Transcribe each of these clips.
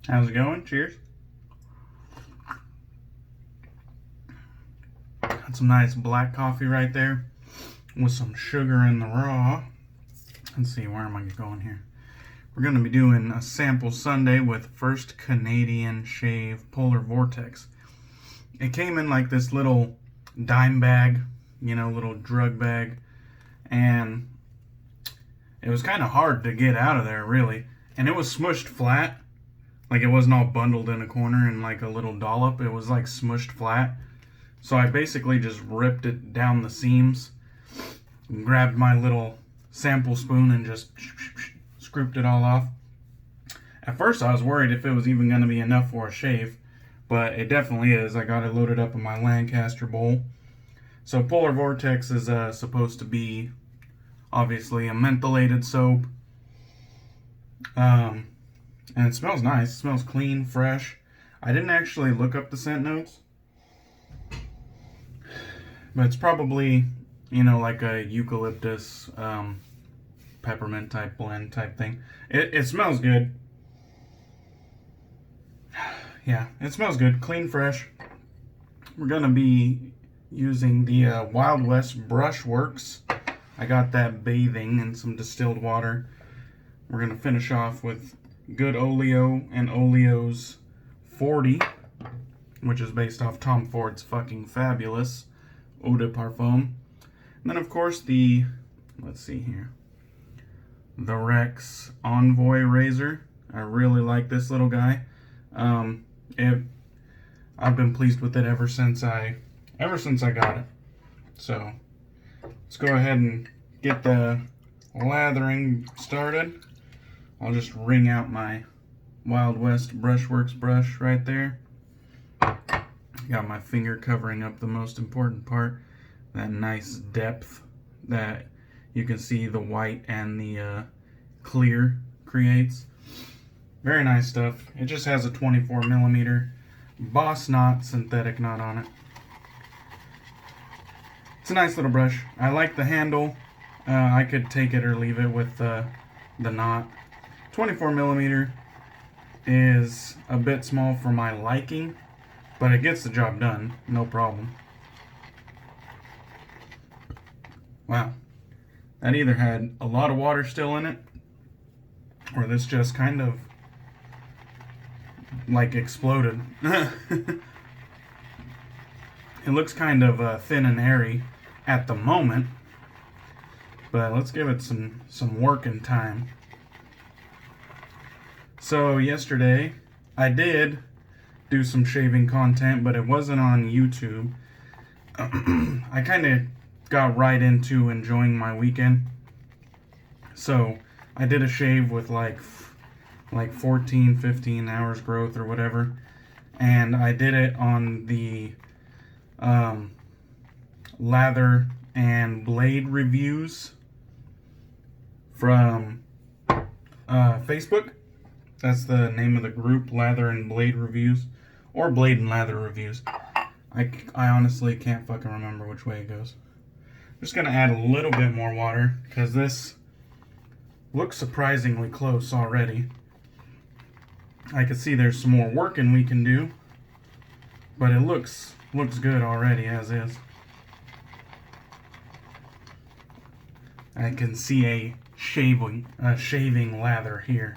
How's it going? Cheers. Got some nice black coffee right there with some sugar in the raw. Let's see, where am I going here? We're going to be doing a sample Sunday with First Canadian Shave Polar Vortex. It came in like this little dime bag, you know, little drug bag, and it was kind of hard to get out of there, really. And it was smushed flat, like it wasn't all bundled in a corner in like a little dollop. It was like smushed flat. So I basically just ripped it down the seams, grabbed my little sample spoon and just scooped it all off. At first I was worried if it was even going to be enough for a shave, but it definitely is. I got it loaded up in my Lancaster bowl. So Polar Vortex is supposed to be obviously a mentholated soap. And it smells nice. It smells clean, fresh. I didn't actually look up the scent notes, but it's probably, you know, like a eucalyptus, peppermint type blend type thing. It smells good. Yeah, it smells good. Clean, fresh. We're going to be using the Wild West Brushworks. I got that bathing in some distilled water. We're going to finish off with Good Oleo and Oleo's 40, which is based off Tom Ford's fucking fabulous Eau de Parfum. And then, of course, the, let's see here, the Rex Envoy razor. I really like this little guy. I've been pleased with it ever since I got it. So let's go ahead and get the lathering started. I'll just wring out my Wild West Brushworks brush right there. Got my finger covering up the most important part, that nice depth that you can see the white and the clear creates. Very nice stuff. It just has a 24 millimeter Boss knot synthetic knot on it. It's a nice little brush. I like the handle. I could take it or leave it with the knot. 24 millimeter is a bit small for my liking, but it gets the job done, no problem. Wow. That either had a lot of water still in it, or this just kind of like exploded. It looks kind of thin and airy at the moment, but let's give it some working time. So yesterday I did do some shaving content, but it wasn't on YouTube. I kind of got right into enjoying my weekend. So I did a shave with like 14, 15 hours growth or whatever. And I did it on the lather and blade reviews from Facebook. That's the name of the group, Lather and Blade Reviews. Or Blade and Lather Reviews. I honestly can't fucking remember which way it goes. I'm just going to add a little bit more water, because this looks surprisingly close already. I can see there's some more working we can do, but it looks good already as is. I can see a shaving lather here.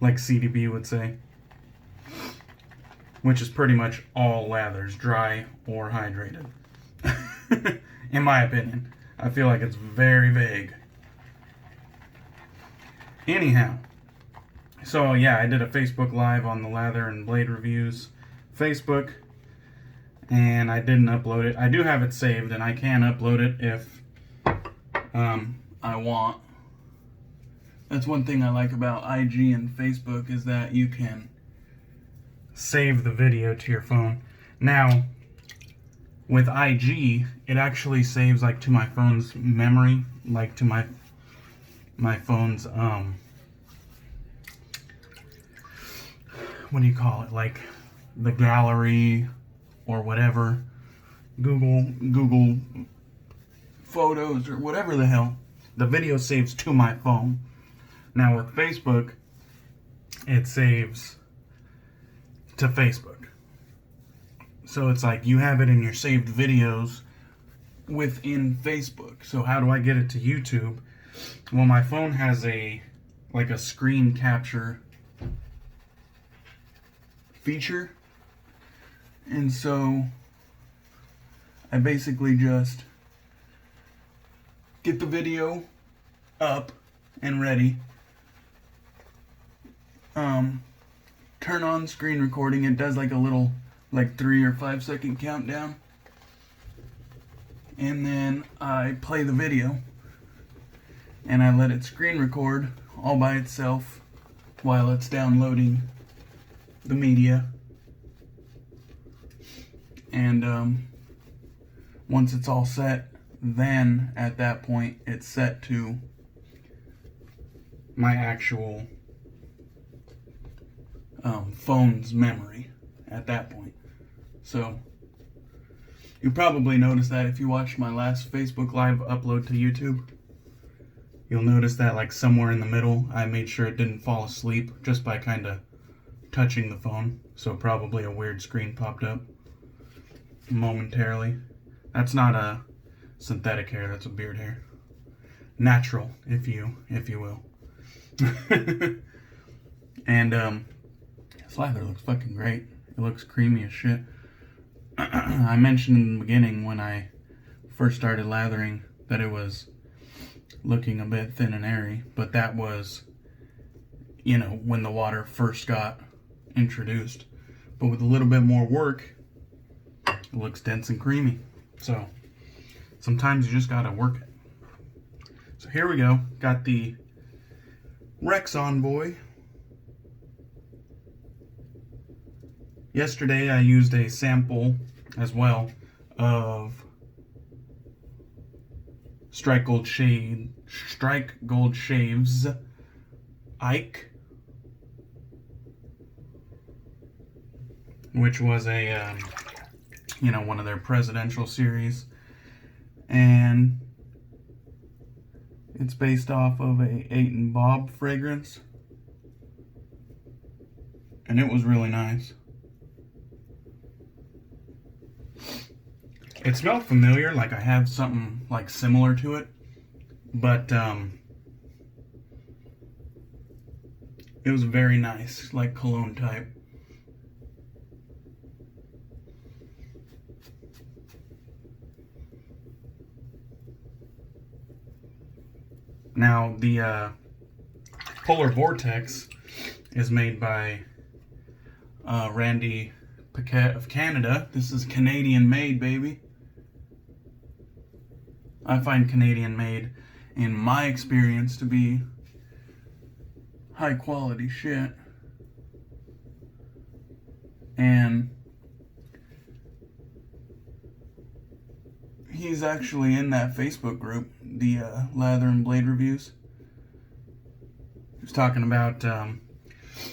Like CDB would say, which is pretty much all lathers, dry or hydrated. In my opinion, I feel like it's very vague. Anyhow, so yeah, I did a Facebook Live on the Lather and Blade Reviews Facebook, and I didn't upload it. I do have it saved, and I can upload it if I want. That's one thing I like about IG and Facebook, is that you can save the video to your phone. Now, with IG, it actually saves like to my phone's memory, like to my phone's what do you call it? Like the gallery or whatever, Google Photos or whatever the hell. The video saves to my phone. Now with Facebook, it saves to Facebook. So it's like you have it in your saved videos within Facebook. So how do I get it to YouTube? Well, my phone has a screen capture feature. And so I basically just get the video up and ready. Turn on screen recording. It does like a little 3 or 5 second countdown. And then I play the video and I let it screen record all by itself while it's downloading the media. And once it's all set, then at that point it's set to my actual phone's memory at that point. So you probably noticed that if you watched my last Facebook Live upload to YouTube. You'll notice that like somewhere in the middle I made sure it didn't fall asleep just by kind of touching the phone. So probably a weird screen popped up momentarily. That's not a synthetic hair, that's a beard hair. Natural, if you will. And this lather looks fucking great. It looks creamy as shit. I mentioned in the beginning when I first started lathering that it was looking a bit thin and airy, but that was, when the water first got introduced. But with a little bit more work, it looks dense and creamy. So sometimes you just gotta work it. So here we go. Got the Rex Envoy. Yesterday I used a sample as well of Strike Gold Shaves Ike, which was a one of their presidential series, and it's based off of a 8 and Bob fragrance, and it was really nice. It smelled familiar, like I have something like similar to it, but it was very nice, like cologne type. Now the Polar Vortex is made by Randy Paquette of Canada. This is Canadian made, baby. I find Canadian made, in my experience, to be high quality shit. And he's actually in that Facebook group, the Lather and Blade Reviews. He was talking about,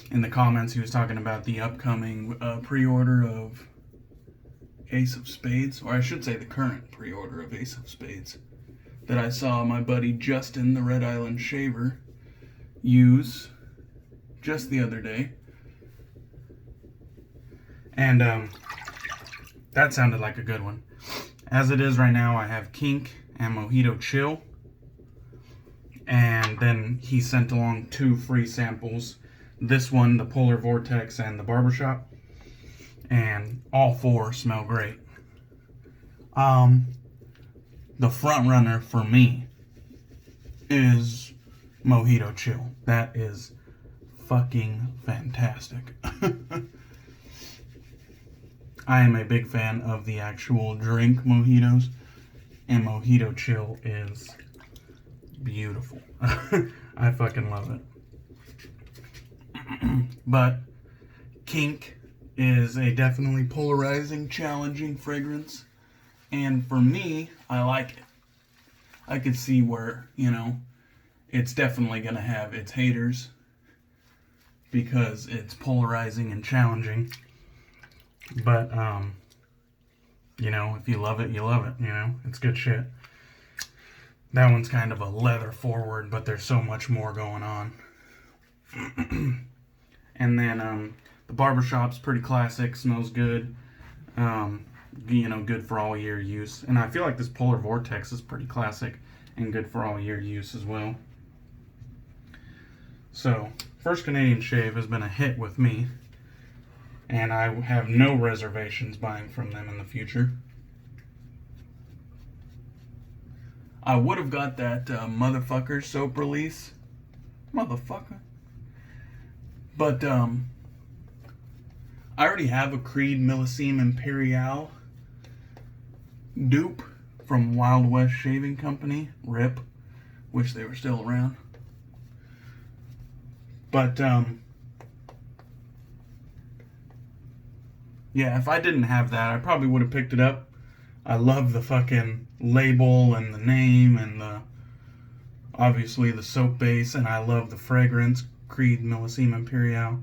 in the comments, he was talking about the upcoming pre-order of Ace of Spades, or I should say the current pre-order of Ace of Spades, that I saw my buddy Justin, the Red Island Shaver, use just the other day. And that sounded like a good one. As it is right now, I have Kink and Mojito Chill. And then he sent along 2 free samples. This one, the Polar Vortex, and the Barbershop. And all 4 smell great. The front runner for me is Mojito Chill. That is fucking fantastic. I am a big fan of the actual drink mojitos, and Mojito Chill is beautiful. I fucking love it. But Kink is a definitely polarizing, challenging fragrance, and for me, I like it. I could see where, it's definitely gonna have its haters because it's polarizing and challenging. But, if you love it, you love it, it's good shit. That one's kind of a leather forward, but there's so much more going on. And then the barbershop's pretty classic, smells good. You know, good for all year use. And I feel like this Polar Vortex is pretty classic and good for all year use as well. So, First Canadian Shave has been a hit with me, and I have no reservations buying from them in the future. I would have got that motherfucker soap release. Motherfucker. But, I already have a Creed Millésime Imperial dupe from Wild West Shaving Company. RIP. Wish they were still around. But, yeah, if I didn't have that, I probably would have picked it up. I love the fucking label and the name and obviously the soap base, and I love the fragrance, Creed Millésime Imperial.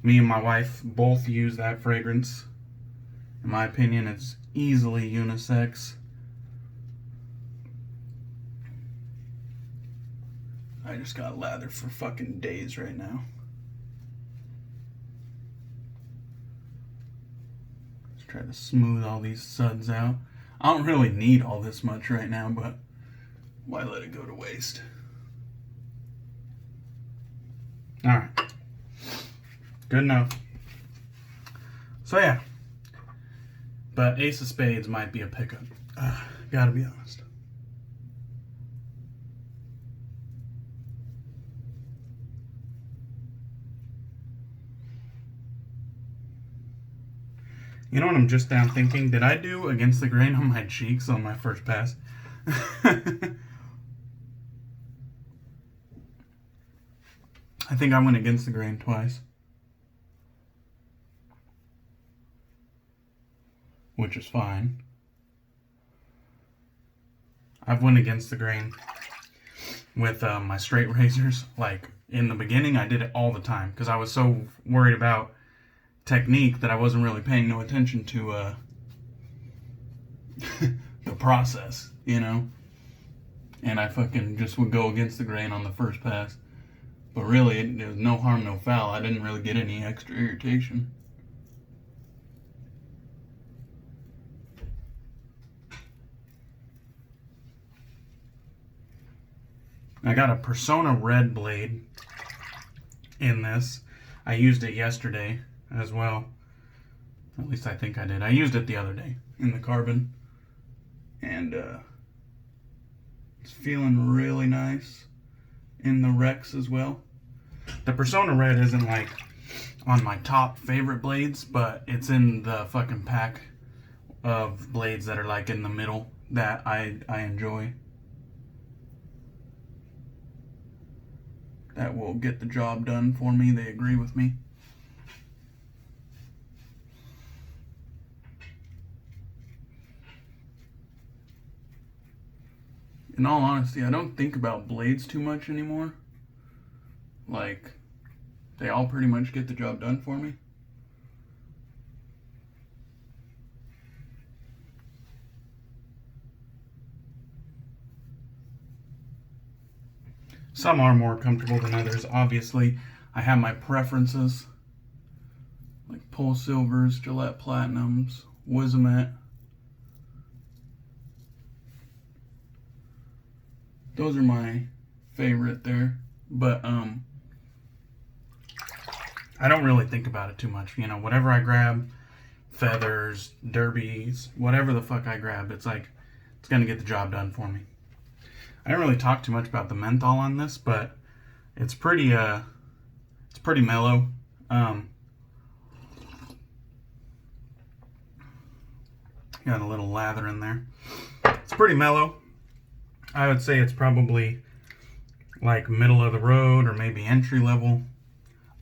Me and my wife both use that fragrance. In my opinion, it's easily unisex. I just got lather for fucking days right now. Let's try to smooth all these suds out. I don't really need all this much right now, but why let it go to waste? Alright. Good enough. So yeah. But Ace of Spades might be a pickup. Gotta be honest. You know what I'm just down thinking? Did I do Against the Grain on my cheeks on my first pass? I think I went Against the Grain twice. Which is fine. I've went Against the Grain with my straight razors. Like, in the beginning, I did it all the time because I was so worried about technique that I wasn't really paying no attention to the process, you know? And I fucking just would go Against the Grain on the first pass. But really, it was no harm, no foul. I didn't really get any extra irritation. I got a Personna red blade in this. I used it yesterday as well. At least I think I did. I used it the other day in the carbon. And it's feeling really nice in the Rex as well. The Personna red isn't like on my top favorite blades, but it's in the fucking pack of blades that are like in the middle that I enjoy. That will get the job done for me. They agree with me. In all honesty, I don't think about blades too much anymore. Like, they all pretty much get the job done for me. Some are more comfortable than others. Obviously, I have my preferences. Like Pole Silvers, Gillette Platinums, Wizamet. Those are my favorite there. But, I don't really think about it too much. You know, whatever I grab, feathers, derbies, whatever the fuck I grab, it's like, it's gonna get the job done for me. I don't really talk too much about the menthol on this, but it's pretty mellow. Got a little lather in there. It's pretty mellow. I would say it's probably like middle of the road or maybe entry level.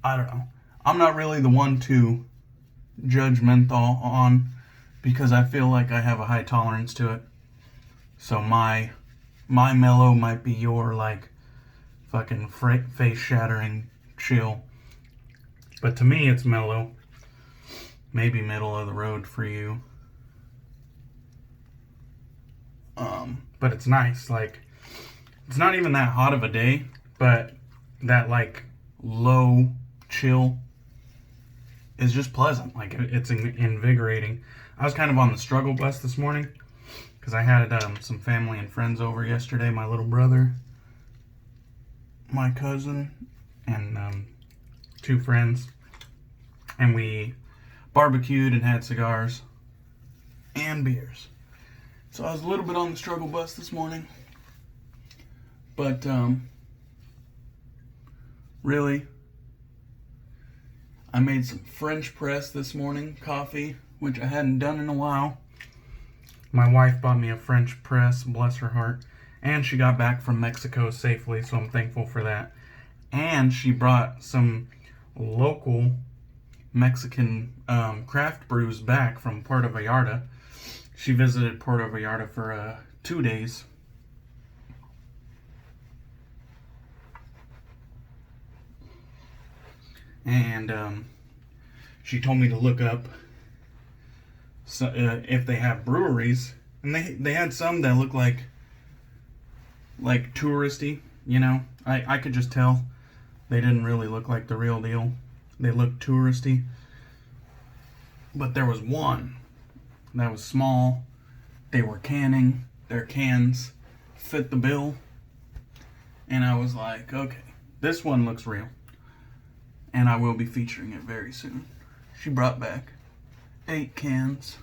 I don't know. I'm not really the one to judge menthol on because I feel like I have a high tolerance to it. So my mellow might be your like fucking face shattering chill. But to me it's mellow. Maybe middle of the road for you. But it's nice. Like, it's not even that hot of a day, but that like low chill is just pleasant. Like, it's invigorating. I was kind of on the struggle bus this morning because I had some family and friends over yesterday. My little brother, my cousin, and 2 friends. And we barbecued and had cigars and beers. So I was a little bit on the struggle bus this morning. But really, I made some French press this morning, coffee, which I hadn't done in a while. My wife bought me a French press, bless her heart, and she got back from Mexico safely, so I'm thankful for that. And she brought some local Mexican craft brews back from Puerto Vallarta. She visited Puerto Vallarta for 2 days. And she told me to look up if they have breweries, and they had some that look like touristy, you know. I could just tell they didn't really look like the real deal. They looked touristy. But there was one that was small. They were canning. Their cans fit the bill. And I was like, okay, this one looks real. And I will be featuring it very soon. She brought back 8 cans.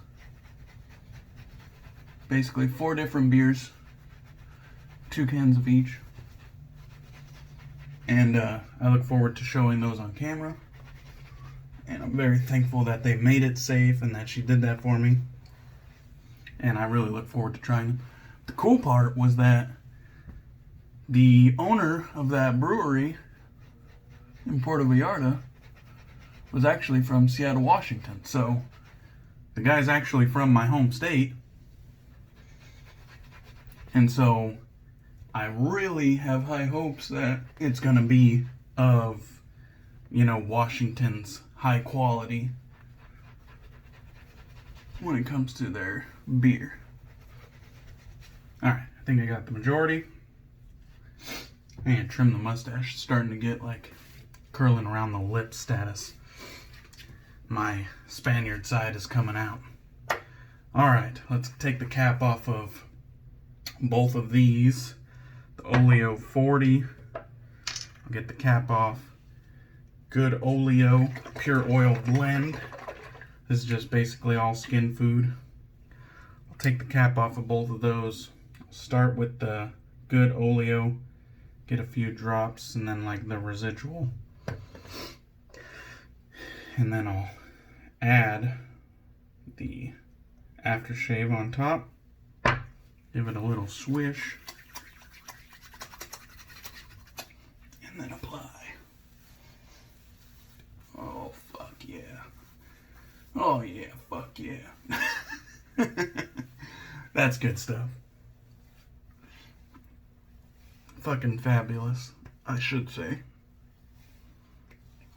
Basically 4 different beers. 2 cans of each. And I look forward to showing those on camera. And I'm very thankful that they made it safe and that she did that for me. And I really look forward to trying them. The cool part was that the owner of that brewery in Puerto Vallarta was actually from Seattle, Washington. So the guy's actually from my home state. And so I really have high hopes that it's going to be of, you know, Washington's high quality when it comes to their beer. Alright, I think I got the majority. And trim the mustache. It's starting to get like curling around the lip status. My Spaniard side is coming out. Alright, let's take the cap off of both of these. The Oleo 40. I'll get the cap off. Good Oleo pure oil blend. This is just basically all skin food. I'll take the cap off of both of those. I'll start with the good Oleo. Get a few drops and then like the residual. And then I'll add the Aftershave on top. Give it a little swish. And then apply. Oh, fuck yeah. Oh, yeah, fuck yeah. That's good stuff. Fucking fabulous, I should say.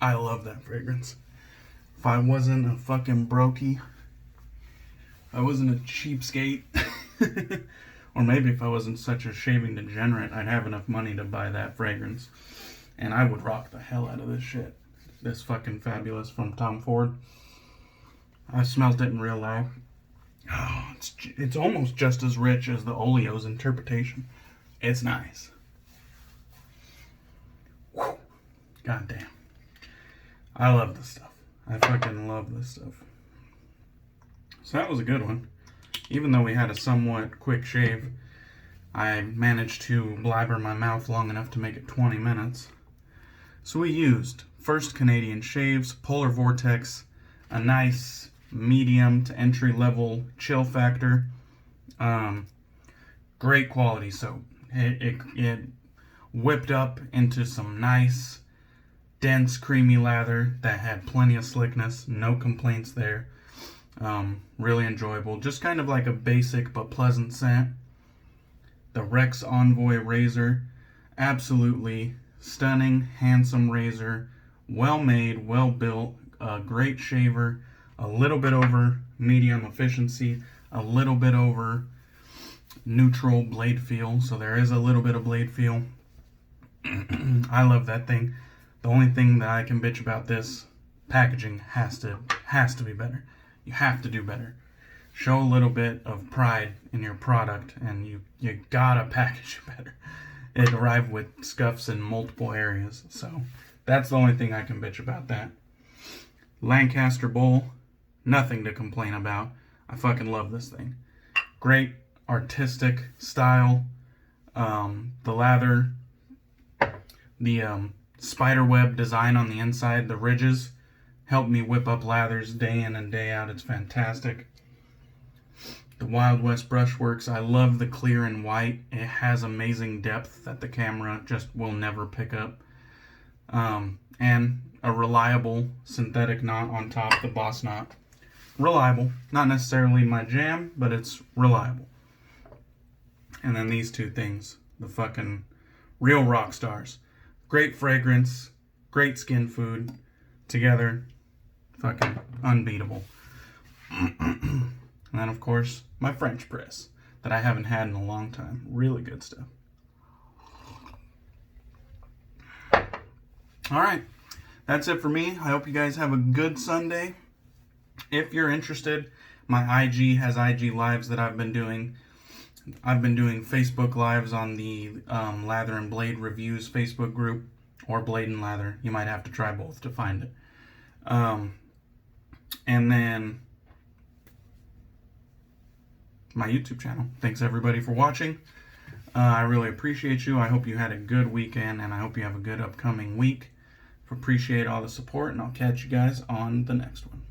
I love that fragrance. If I wasn't a fucking brokey, I wasn't a cheapskate, or maybe if I wasn't such a shaving degenerate, I'd have enough money to buy that fragrance. And I would rock the hell out of this shit. This fucking fabulous from Tom Ford. I smelt it in real life. Oh, it's almost just as rich as the Oleo's interpretation. It's nice. Whew. God damn. I love this stuff. I fucking love this stuff. So that was a good one. Even though we had a somewhat quick shave, I managed to blabber my mouth long enough to make it 20 minutes. So we used First Canadian Shaves, Polar Vortex, a nice medium to entry level chill factor. Great quality soap. It whipped up into some nice, dense, creamy lather that had plenty of slickness. No complaints there. Really enjoyable. Just kind of like a basic but pleasant scent. The Rex Envoy razor. Absolutely stunning, handsome razor. Well made, well built. A great shaver. A little bit over medium efficiency. A little bit over neutral blade feel. So there is a little bit of blade feel. I love that thing. The only thing that I can bitch about this, packaging has to be better. You have to do better. Show a little bit of pride in your product, and you gotta package it better. It arrived with scuffs in multiple areas, so that's the only thing I can bitch about that. Lancaster bowl, nothing to complain about. I fucking love this thing. Great artistic style. The lather, the spiderweb design on the inside, the ridges, help me whip up lathers day in and day out. It's fantastic. The Wild West Brushworks, I love the clear and white. It has amazing depth that the camera just will never pick up. And a reliable synthetic knot on top, the Boss knot. Reliable. Not necessarily my jam, but it's reliable. And then these two things, the fucking real rock stars. Great fragrance, great skin food, together, fucking unbeatable. And then, of course, my French press that I haven't had in a long time. Really good stuff. All right, that's it for me. I hope you guys have a good Sunday. If you're interested, my IG has IG lives that I've been doing. I've been doing Facebook lives on the Lather and Blade Reviews Facebook group, or Blade and Lather. You might have to try both to find it. And then my YouTube channel. Thanks everybody for watching. I really appreciate you. I hope you had a good weekend, and I hope you have a good upcoming week. Appreciate all the support, and I'll catch you guys on the next one.